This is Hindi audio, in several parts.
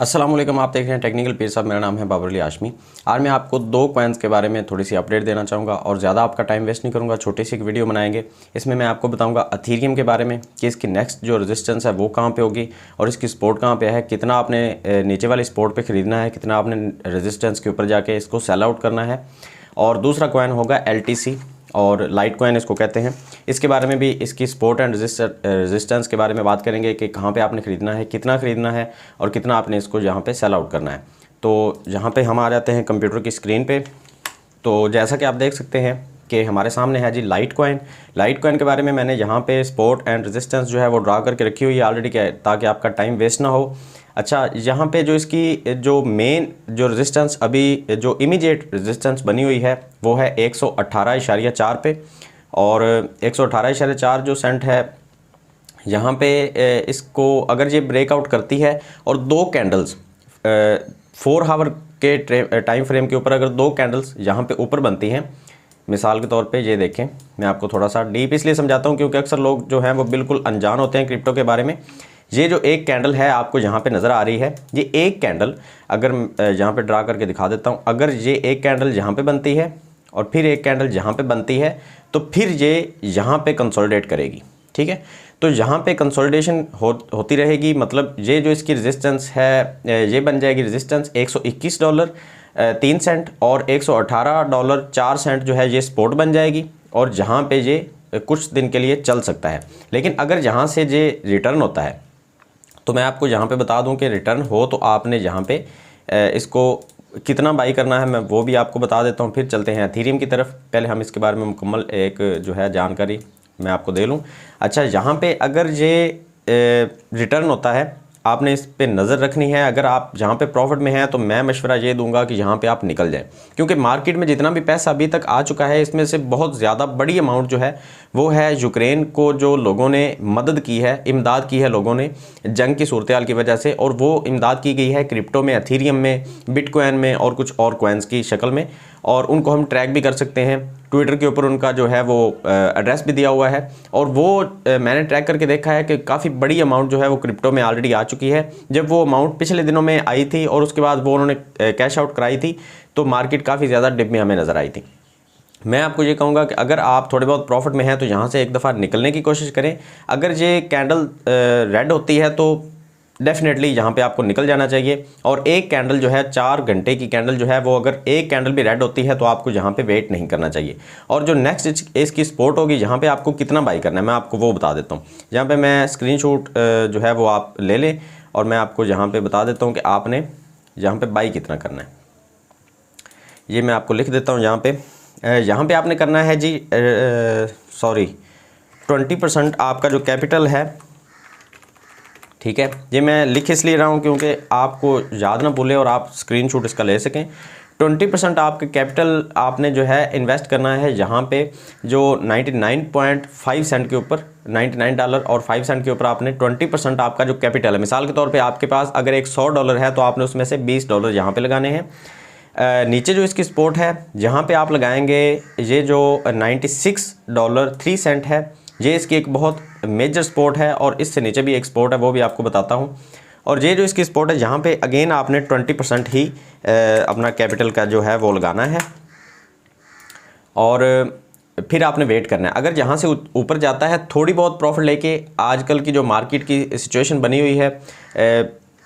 अस्सलाम वालेकुम। आप देख रहे हैं टेक्निकल पीर साहब। मेरा नाम है बाबर अली हाशमी। आज मैं आपको दो कॉइन्स के बारे में थोड़ी सी अपडेट देना चाहूँगा और ज़्यादा आपका टाइम वेस्ट नहीं करूँगा। छोटी सी एक वीडियो बनाएंगे। इसमें मैं आपको बताऊँगा अथीरियम के बारे में कि इसकी नेक्स्ट जो रेजिस्टेंस है वो कहाँ पे होगी और इसकी सपोर्ट कहाँ पे है, कितना आपने नीचे वाली सपोर्ट पे ख़रीदना है, कितना आपने रेजिस्टेंस के ऊपर जाके इसको सेल आउट करना है। और दूसरा कॉइन होगा LTC और लाइट कॉइन इसको कहते हैं। इसके बारे में भी, इसकी सपोर्ट एंड रेजिस्टेंस के बारे में बात करेंगे कि कहाँ पे आपने ख़रीदना है, कितना ख़रीदना है और कितना आपने इसको यहाँ पे सेल आउट करना है। तो यहाँ पे हम आ जाते हैं कंप्यूटर की स्क्रीन पे। तो जैसा कि आप देख सकते हैं कि हमारे सामने है जी लाइट कॉइन। लाइट कॉइन के बारे में मैंने यहाँ पे सपोर्ट एंड रेजिस्टेंस जो है वो ड्रा करके रखी हुई है ऑलरेडी, क्या है, ताकि आपका टाइम वेस्ट ना हो। अच्छा, यहाँ पे जो इसकी जो मेन जो रेजिस्टेंस अभी जो इमीडिएट रेजिस्टेंस बनी हुई है वो है 118.4 पे, और 118.4 जो सेंट है यहाँ पे इसको अगर ये ब्रेकआउट करती है और दो कैंडल्स 4 आवर के टाइम फ्रेम के ऊपर अगर दो कैंडल्स यहाँ पे ऊपर बनती हैं, मिसाल के तौर पे ये देखें, मैं आपको थोड़ा सा डीप इसलिए समझाता हूँ क्योंकि अक्सर लोग जो हैं वो बिल्कुल अनजान होते हैं क्रिप्टो के बारे में। ये जो एक कैंडल है आपको यहाँ पे नज़र आ रही है, ये एक कैंडल अगर यहाँ पे ड्रा करके दिखा देता हूँ, अगर ये एक कैंडल यहाँ पे बनती है और फिर एक कैंडल यहाँ पे बनती है तो फिर ये यहाँ पे कंसोलिडेट करेगी। ठीक है, तो यहाँ पे कंसोलिडेशन होती रहेगी। मतलब ये जो इसकी रेजिस्टेंस है ये बन जाएगी रेजिस्टेंस $121 3 सेंट और $118 4 सेंट जो है ये सपोर्ट बन जाएगी, और जहाँ पे ये कुछ दिन के लिए चल सकता है। लेकिन अगर यहाँ से ये रिटर्न होता है तो मैं आपको यहाँ पे बता दूँ कि रिटर्न हो तो आपने यहाँ पे इसको कितना बाई करना है मैं वो भी आपको बता देता हूँ। फिर चलते हैं एथेरियम की तरफ। पहले हम इसके बारे में मुकम्मल एक जो है जानकारी मैं आपको दे लूँ। अच्छा, यहाँ पे अगर ये रिटर्न होता है आपने इस पे नज़र रखनी है। अगर आप जहाँ पे प्रॉफिट में हैं तो मैं मशवरा ये दूंगा कि यहाँ पे आप निकल जाएं, क्योंकि मार्केट में जितना भी पैसा अभी तक आ चुका है इसमें से बहुत ज़्यादा बड़ी अमाउंट जो है वो है यूक्रेन को, जो लोगों ने मदद की है, इमदाद की है लोगों ने जंग की सूरत की वजह से, और वो इमदाद की गई है क्रिप्टो में, एथेरियम में, बिटकॉइन में और कुछ और कॉइन्स की शक्ल में। और उनको हम ट्रैक भी कर सकते हैं। ट्विटर के ऊपर उनका जो है वो एड्रेस भी दिया हुआ है, और वो मैंने ट्रैक करके देखा है कि काफ़ी बड़ी अमाउंट जो है वो क्रिप्टो में ऑलरेडी आ चुकी है। जब वो अमाउंट पिछले दिनों में आई थी और उसके बाद वो उन्होंने कैश आउट कराई थी तो मार्केट काफ़ी ज़्यादा डिप में हमें नज़र आई थी। मैं आपको ये कहूँगा कि अगर आप थोड़े बहुत प्रॉफिट में हैं तो यहाँ से एक दफ़ा निकलने की कोशिश करें। अगर ये कैंडल रेड होती है तो डेफिनेटली यहाँ पे आपको निकल जाना चाहिए। और एक कैंडल जो है 4 घंटे की कैंडल जो है वो अगर एक कैंडल भी रेड होती है तो आपको यहाँ पे वेट नहीं करना चाहिए। और जो नेक्स्ट इसकी सपोर्ट होगी यहाँ पे आपको कितना बाई करना है मैं आपको वो बता देता हूँ। यहाँ पे मैं स्क्रीनशॉट जो है वो आप ले लें और मैं आपको यहाँ पे बता देता हूँ कि आपने यहाँ पे बाई कितना करना है। ये मैं आपको लिख देता हूँ। यहाँ पे आपने करना है जी 20% आपका जो कैपिटल है। ठीक है, ये मैं लिख इसलिए रहा हूँ क्योंकि आपको याद ना भूले और आप स्क्रीनशॉट इसका ले सकें। 20% आपके कैपिटल आपने जो है इन्वेस्ट करना है यहाँ पे जो 99.5 सेंट के ऊपर, $99 और 5 सेंट के ऊपर आपने 20% आपका जो कैपिटल है। मिसाल के तौर पे आपके पास अगर एक $100 है तो आपने उसमें से $20 यहाँ पे लगाने हैं। नीचे जो इसकी सपोर्ट है यहाँ पे आप लगाएंगे ये जो $96.3 है, ये इसकी एक बहुत मेजर सपोर्ट है, और इससे नीचे भी एक सपोर्ट है वो भी आपको बताता हूँ। और ये जो इसकी सपोर्ट है यहाँ पे अगेन आपने 20% ही अपना कैपिटल का जो है वो लगाना है, और फिर आपने वेट करना है। अगर यहाँ से ऊपर जाता है थोड़ी बहुत प्रॉफिट लेके, आजकल की जो मार्केट की सिचुएशन बनी हुई है,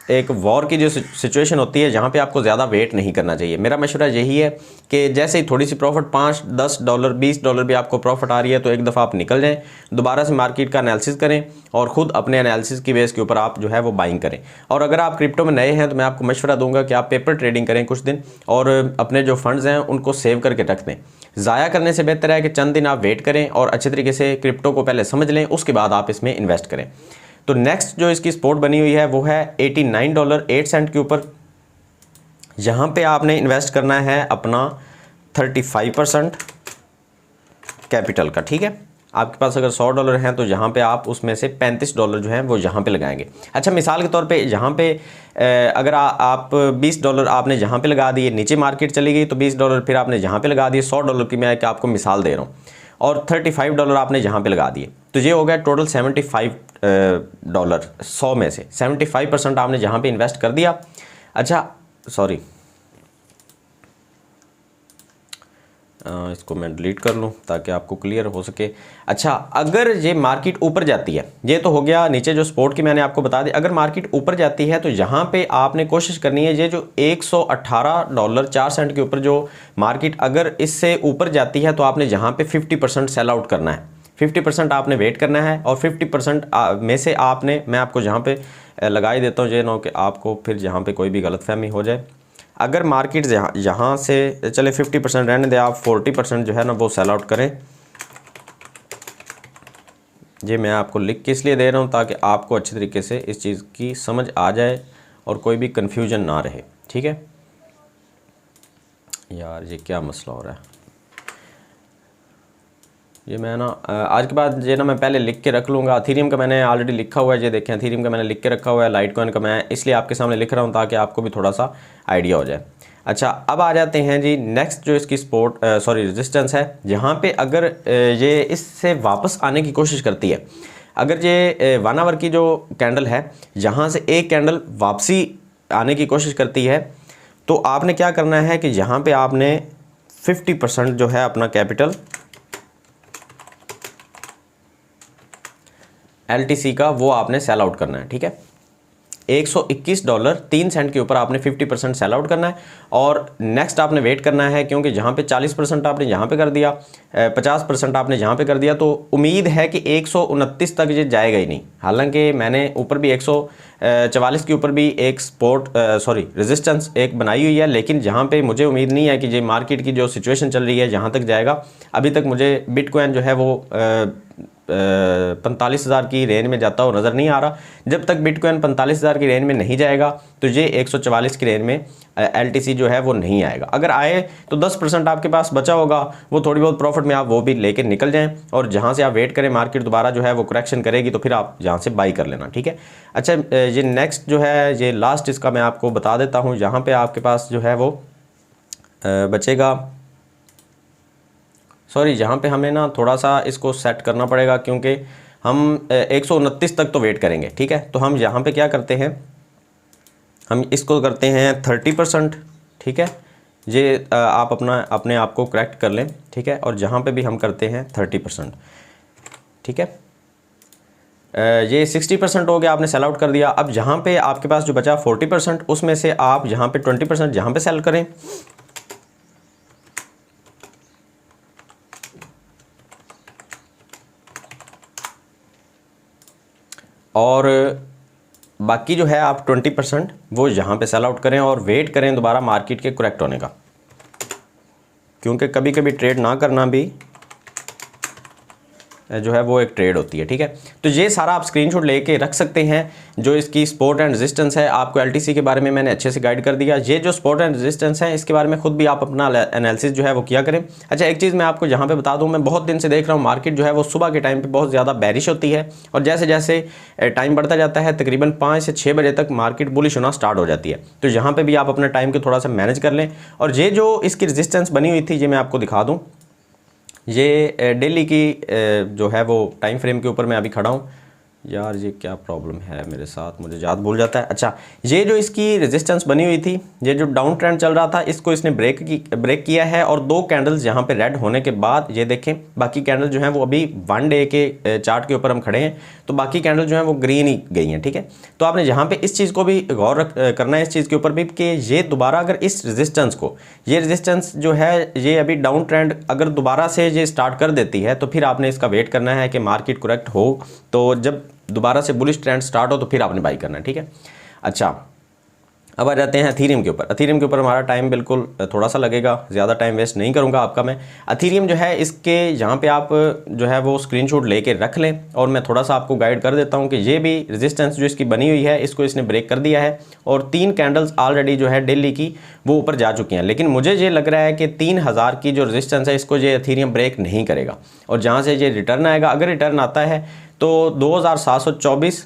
एक वॉर की जो सिचुएशन होती है, जहाँ पे आपको ज़्यादा वेट नहीं करना चाहिए। मेरा मशवरा यही है कि जैसे ही थोड़ी सी प्रॉफिट $5-10 $20 भी आपको प्रॉफिट आ रही है तो एक दफ़ा आप निकल जाएं, दोबारा से मार्केट का एनालिसिस करें और ख़ुद अपने एनालिसिस की बेस के ऊपर आप जो है वो बाइंग करें। और अगर आप क्रिप्टो में नए हैं तो मैं आपको मशवरा दूंगा कि आप पेपर ट्रेडिंग करें कुछ दिन, और अपने जो फंड्स हैं उनको सेव करके रख दें। ज़ाया करने से बेहतर है कि चंद दिन आप वेट करें और अच्छे तरीके से क्रिप्टो को पहले समझ लें, उसके बाद आप इसमें इन्वेस्ट करें। तो नेक्स्ट जो इसकी सपोर्ट बनी हुई है वो है $89.08 के ऊपर। यहाँ पे आपने इन्वेस्ट करना है अपना 35% कैपिटल का। ठीक है, आपके पास अगर $100 हैं तो यहाँ पे आप उसमें से $35 जो हैं वो यहाँ पे लगाएंगे। अच्छा, मिसाल के तौर पे यहाँ पे अगर आप $20 आपने यहाँ पे लगा दिए, नीचे मार्केट चली गई तो $20 फिर आपने यहाँ पे लगा दिए। $100 की मैं आपको मिसाल दे रहा हूँ, और $35 आपने यहाँ पे लगा दिए, तो ये हो गया टोटल $75 100 में से 75% आपने जहाँ पे इन्वेस्ट कर दिया। अच्छा सॉरी, इसको मैं डिलीट कर लूँ ताकि आपको क्लियर हो सके। अच्छा, अगर ये मार्केट ऊपर जाती है, ये तो हो गया नीचे जो सपोर्ट की मैंने आपको बता दी, अगर मार्केट ऊपर जाती है तो यहाँ पे आपने कोशिश करनी है ये जो $118.04 के ऊपर जो मार्केट अगर इससे ऊपर जाती है तो आपने यहाँ पे 50% सेल आउट करना है। 50% आपने वेट करना है और 50% में से आपने, मैं आपको जहाँ पे लगा ही देता हूँ ये ना कि आपको फिर यहाँ पे कोई भी गलतफहमी हो जाए। अगर मार्केट यहाँ से चले 50% रहने दें, आप 40% जो है ना वो सेल आउट करें। ये मैं आपको लिख के इसलिए दे रहा हूँ ताकि आपको अच्छी तरीके से इस चीज़ की समझ आ जाए और कोई भी कन्फ्यूजन ना रहे, ठीक है। यार ये क्या मसला हो रहा है, ये मैं ना आज के बाद ये ना मैं पहले लिख के रख लूँगा। अथीरियम का मैंने ऑलरेडी लिखा हुआ है, ये देखें अथीरियम का मैंने लिख के रखा हुआ है। लाइटकॉइन का मैं इसलिए आपके सामने लिख रहा हूँ ताकि आपको भी थोड़ा सा आइडिया हो जाए। अच्छा, अब आ जाते हैं जी नेक्स्ट जो इसकी रेजिस्टेंस है, जहाँ पे अगर ये इससे वापस आने की कोशिश करती है, अगर ये 1 आवर की जो कैंडल है यहाँ से एक कैंडल वापसी आने की कोशिश करती है, तो आपने क्या करना है कि यहाँ पे आपने 50% जो है अपना कैपिटल LTC का वो आपने सेल आउट करना है, ठीक है। $121.03 के ऊपर आपने 50% सेल आउट करना है और नेक्स्ट आपने वेट करना है, क्योंकि जहाँ पे 40% आपने यहाँ पे कर दिया, 50% आपने यहाँ पे कर दिया, तो उम्मीद है कि 129 तक ये जाएगा ही नहीं। हालांकि मैंने ऊपर भी 144 के ऊपर भी एक रेजिस्टेंस एक बनाई हुई है, लेकिन जहाँ पे मुझे उम्मीद नहीं है कि ये मार्केट की जो सिचुएशन चल रही है जहाँ तक जाएगा। अभी तक मुझे बिटकॉइन जो है वो 45,000 की रेंज में जाता हुआ नज़र नहीं आ रहा। जब तक बिटकॉइन 45,000 की रेंज में नहीं जाएगा तो ये 144 की रेंज में LTC जो है वो नहीं आएगा। अगर आए तो 10% आपके पास बचा होगा, वो थोड़ी बहुत प्रॉफिट में आप वो भी लेके निकल जाएं और जहां से आप वेट करें मार्केट दोबारा जो है वो करेक्शन करेगी तो फिर आप जहां से बाई कर लेना, ठीक है। अच्छा, ये नेक्स्ट जो है ये लास्ट इसका मैं आपको बता देता हूँ। यहाँ पर आपके पास जो है वो बचेगा, सॉरी, यहाँ पे हमें ना थोड़ा सा इसको सेट करना पड़ेगा क्योंकि हम 129 तक तो वेट करेंगे, ठीक है। तो हम यहाँ पे क्या करते हैं, हम इसको करते हैं 30%, ठीक है। ये आप अपने आप को करेक्ट कर लें, ठीक है। और जहाँ पे भी हम करते हैं 30%, ठीक है। ये 60% हो गया, आपने सेल आउट कर दिया। अब जहाँ पे आपके पास जो बचा 40%, उसमें से आप यहाँ पे 20% जहाँ पे सेल करें और बाकी जो है आप 20% वो यहाँ पे सेल आउट करें और वेट करें दोबारा मार्केट के करेक्ट होने का, क्योंकि कभी कभी ट्रेड ना करना भी जो है वो एक ट्रेड होती है, ठीक है। तो ये सारा आप स्क्रीनशॉट लेके रख सकते हैं। जो इसकी सपोर्ट एंड रेजिस्टेंस है, आपको LTC के बारे में मैंने अच्छे से गाइड कर दिया। ये जो सपोर्ट एंड रेजिस्टेंस है इसके बारे में खुद भी आप अपना एनालिसिस जो है वो किया करें। अच्छा, एक चीज़ मैं आपको यहाँ पे बता दूँ, मैं बहुत दिन से देख रहा हूँ मार्केट जो है वो सुबह के टाइम पर बहुत ज़्यादा बैरिश होती है और जैसे जैसे टाइम बढ़ता जाता है तकरीबन 5 से 6 बजे तक मार्केट बुलिश होना स्टार्ट हो जाती है। तो यहाँ पर भी आप अपने टाइम को थोड़ा सा मैनेज कर लें। और ये जो इसकी रेजिस्टेंस बनी हुई थी ये मैं आपको दिखा दूँ, ये डेली की जो है वो टाइम फ्रेम के ऊपर मैं अभी खड़ा हूँ। यार ये क्या प्रॉब्लम है मेरे साथ, मुझे याद भूल जाता है। अच्छा, ये जो इसकी रेजिस्टेंस बनी हुई थी, ये जो डाउन ट्रेंड चल रहा था, इसको इसने ब्रेक किया है और 2 कैंडल्स यहाँ पे रेड होने के बाद ये देखें बाकी कैंडल जो हैं वो अभी 1 डे के चार्ट के ऊपर हम खड़े हैं, तो बाकी कैंडल जो हैं वो ग्रीन ही गई हैं, ठीक है। तो आपने यहाँ पे इस चीज़ को भी गौर करना है, इस चीज़ के ऊपर भी कि ये दोबारा अगर इस रेजिस्टेंस को, ये रेजिस्टेंस जो है ये अभी डाउन ट्रेंड अगर दोबारा से ये स्टार्ट कर देती है तो फिर आपने इसका वेट करना है कि मार्केट करेक्ट हो, तो जब दोबारा से बुलिश ट्रेंड स्टार्ट हो तो फिर आपने बाई करना है, ठीक है। अच्छा, अब आ जाते हैं अथीरियम के ऊपर। अथीरियम के ऊपर हमारा टाइम बिल्कुल थोड़ा सा लगेगा, ज़्यादा टाइम वेस्ट नहीं करूंगा आपका मैं। अथीरियम जो है इसके यहाँ पे आप जो है वो स्क्रीनशॉट लेके रख लें और मैं थोड़ा सा आपको गाइड कर देता हूँ कि ये भी रेजिस्टेंस जो इसकी बनी हुई है इसको इसने ब्रेक कर दिया है और 3 कैंडल्स ऑलरेडी जो है डेली की वो ऊपर जा चुकी हैं। लेकिन मुझे ये लग रहा है कि 3000 की जो रेजिस्टेंस है इसको ये अथीरियम ब्रेक नहीं करेगा और जहाँ से ये रिटर्न आएगा, अगर रिटर्न आता है तो $2,724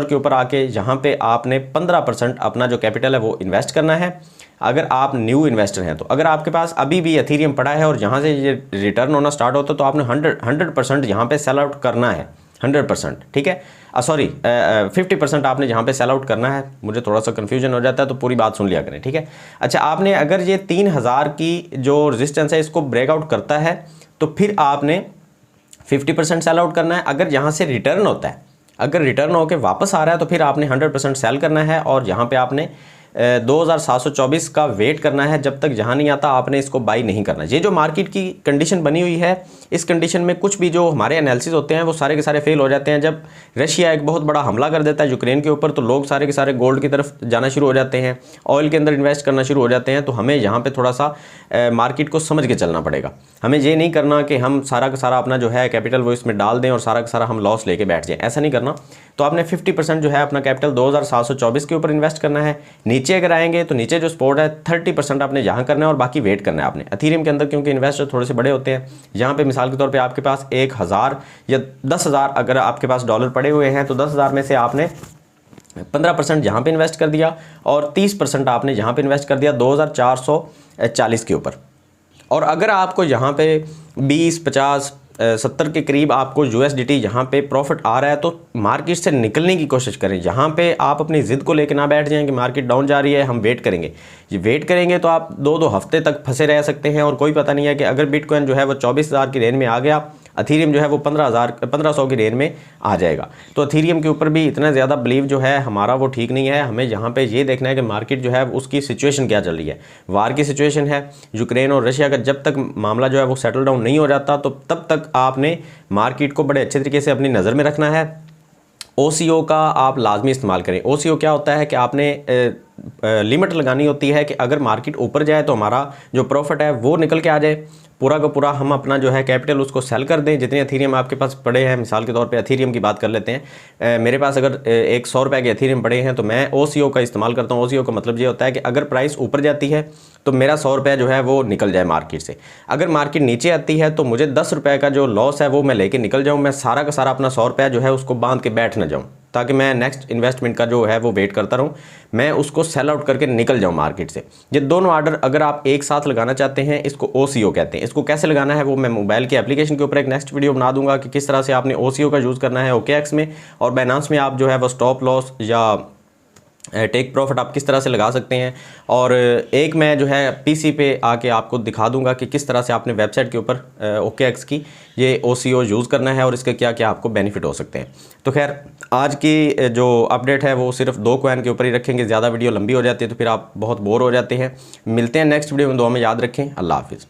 के ऊपर आके यहाँ पे आपने 15% अपना जो कैपिटल है वो इन्वेस्ट करना है, अगर आप न्यू इन्वेस्टर हैं तो। अगर आपके पास अभी भी एथीरियम पड़ा है और यहाँ से ये रिटर्न होना स्टार्ट होता है तो आपने 100% यहाँ पे सेल आउट करना है। 100%, ठीक है। सॉरी 50% आपने जहाँ पे सेल आउट करना है, मुझे थोड़ा सा कन्फ्यूजन हो जाता है तो पूरी बात सुन लिया करें, ठीक है। अच्छा, आपने अगर ये 3000 की जो रेजिस्टेंस है इसको ब्रेकआउट करता है तो फिर आपने 50% सेल आउट करना है। अगर यहाँ से रिटर्न होता है, अगर रिटर्न होकर वापस आ रहा है तो फिर आपने 100% सेल करना है और यहाँ पे आपने 2724 का वेट करना है। जब तक जहाँ नहीं आता आपने इसको बाई नहीं करना। ये जो मार्केट की कंडीशन बनी हुई है, इस कंडीशन में कुछ भी जो हमारे एनालिसिस होते हैं वो सारे के सारे फेल हो जाते हैं। जब रशिया एक बहुत बड़ा हमला कर देता है यूक्रेन के ऊपर तो लोग सारे के सारे गोल्ड की तरफ जाना शुरू हो जाते हैं, ऑयल के अंदर इन्वेस्ट करना शुरू हो जाते हैं। तो हमें यहाँ पर थोड़ा सा मार्केट को समझ के चलना पड़ेगा। हमें ये नहीं करना कि हम सारा का सारा अपना जो है कैपिटल वो इसमें डाल दें और सारा का सारा हम लॉस लेके बैठ जाएं, ऐसा नहीं करना। तो आपने 50% जो है अपना कैपिटल 2724 के ऊपर इन्वेस्ट करना है। नीचे अगर आएंगे तो नीचे जो सपोर्ट है 30% आपने यहाँ करना है और बाकी वेट करना है आपने। एथेरियम के अंदर क्योंकि इन्वेस्टर थोड़े से बड़े होते हैं, यहाँ पे मिसाल के तौर पे आपके पास 1000 या 10,000 अगर आपके पास डॉलर पड़े हुए हैं तो 10,000 में से आपने 15% यहाँ पे इन्वेस्ट कर दिया और 30% आपने यहाँ पे इन्वेस्ट कर दिया 2440 के ऊपर। और अगर आपको यहाँ पे 20, 50, 70 के करीब आपको USDT यहाँ पे प्रॉफिट आ रहा है तो मार्केट से निकलने की कोशिश करें। यहाँ पे आप अपनी ज़िद को लेकर ना बैठ जाएं कि मार्केट डाउन जा रही है, हम वेट करेंगे। ये वेट करेंगे तो आप 2-2 हफ्ते तक फंसे रह सकते हैं और कोई पता नहीं है कि अगर बिटकॉइन जो है वो 24,000 की रेंज में आ गया, एथेरियम जो है वो 1500 की रेंज में आ जाएगा। तो एथेरियम के ऊपर भी इतना ज़्यादा बिलीव जो है हमारा वो ठीक नहीं है। हमें यहाँ पे ये देखना है कि मार्केट जो है उसकी सिचुएशन क्या चल रही है। वार की सिचुएशन है यूक्रेन और रशिया का, जब तक मामला जो है वो सेटल डाउन नहीं हो जाता तो तब तक आपने मार्केट को बड़े अच्छे तरीके से अपनी नज़र में रखना है। OCO का आप लाजमी इस्तेमाल करें। OCO क्या होता है कि आपने लिमिट लगानी होती है कि अगर मार्केट ऊपर जाए तो हमारा जो प्रॉफिट है वो निकल के आ जाए, पूरा का पूरा हम अपना जो है कैपिटल उसको सेल कर दें। जितने एथेरियम आपके पास पड़े हैं, मिसाल के तौर पे एथेरियम की बात कर लेते हैं, मेरे पास अगर 100 रुपये के एथेरियम पड़े हैं तो मैं OCO का इस्तेमाल करता हूँ। OCO का मतलब ये होता है कि अगर प्राइस ऊपर जाती है तो मेरा 100 रुपये जो है वो निकल जाए मार्केट से। अगर मार्केट नीचे आती है तो मुझे 10 रुपये का जो लॉस है वो मैं लेके निकल जाऊँ। मैं सारा का सारा अपना 100 रुपये जो है उसको बांध के बैठ ना जाऊँ ताकि मैं नेक्स्ट इन्वेस्टमेंट का जो है वो वेट करता रहूँ, मैं उसको सेल आउट करके निकल जाऊँ मार्केट से। ये दोनों ऑर्डर अगर आप एक साथ लगाना चाहते हैं, इसको OCO कहते हैं। इसको कैसे लगाना है वो मैं मोबाइल के एप्लीकेशन के ऊपर एक नेक्स्ट वीडियो बना दूंगा कि किस तरह से आपने OCO का यूज़ करना है OKX में, और बाइनेंस में आप जो है वो स्टॉप लॉस या टेक प्रॉफिट आप किस तरह से लगा सकते हैं। और एक मैं जो है PC पे आके आपको दिखा दूंगा कि किस तरह से आपने वेबसाइट के ऊपर OKX की ये OCO यूज़ करना है और इसके क्या क्या आपको बेनिफिट हो सकते हैं। तो खैर आज की जो अपडेट है वो सिर्फ 2 कॉइन के ऊपर ही रखेंगे, ज़्यादा वीडियो लंबी हो जाती है तो फिर आप बहुत बोर हो जाते हैं। मिलते हैं नेक्स्ट वीडियो में, दुआ में याद रखें। अल्लाह हाफिज़।